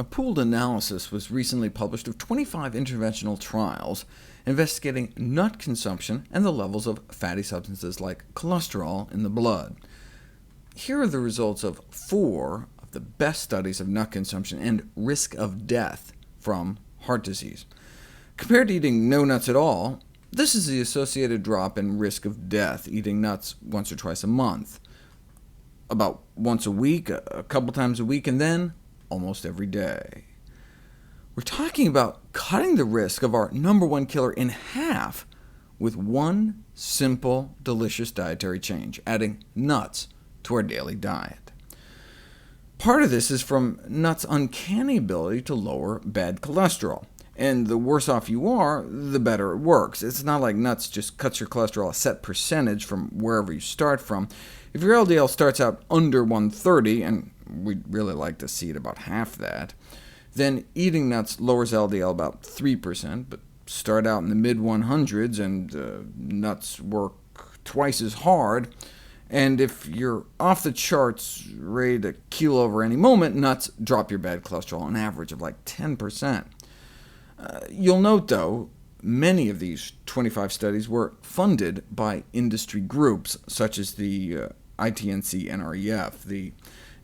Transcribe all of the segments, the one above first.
A pooled analysis was recently published of 25 interventional trials investigating nut consumption and the levels of fatty substances like cholesterol in the blood. Here are the results of 4 of the best studies of nut consumption and risk of death from heart disease. Compared to eating no nuts at all, this is the associated drop in risk of death eating nuts once or twice a month, about once a week, a couple times a week, and then almost every day. We're talking about cutting the risk of our #1 killer in half with one simple, delicious dietary change, adding nuts to our daily diet. Part of this is from nuts' uncanny ability to lower bad cholesterol, and the worse off you are, the better it works. It's not like nuts just cuts your cholesterol a set percentage from wherever you start from. If your LDL starts out under 130, and we'd really like to see it about half that, then eating nuts lowers LDL about 3%, but start out in the mid-100s, and nuts work twice as hard. And if you're off the charts, ready to keel over any moment, nuts drop your bad cholesterol an average of like 10%. You'll note, though, many of these 25 studies were funded by industry groups, such as the ITNC-NREF, the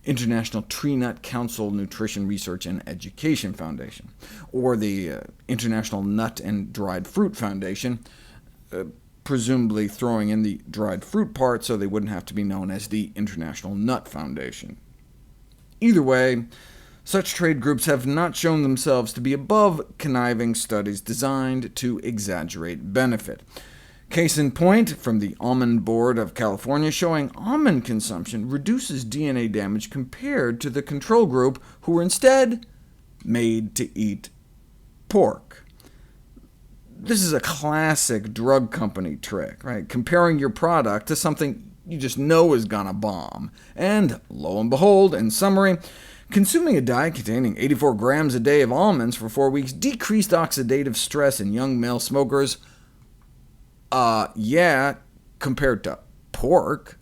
International Tree Nut Council Nutrition Research and Education Foundation, or the International Nut and Dried Fruit Foundation, presumably throwing in the dried fruit part so they wouldn't have to be known as the International Nut Foundation. Either way, such trade groups have not shown themselves to be above conniving studies designed to exaggerate benefit. Case in point, from the Almond Board of California, showing almond consumption reduces DNA damage compared to the control group, who were instead made to eat pork. This is a classic drug company trick, right? Comparing your product to something you just know is gonna bomb. And lo and behold, in summary, consuming a diet containing 84 grams a day of almonds for 4 weeks decreased oxidative stress in young male smokers. Yeah, compared to pork.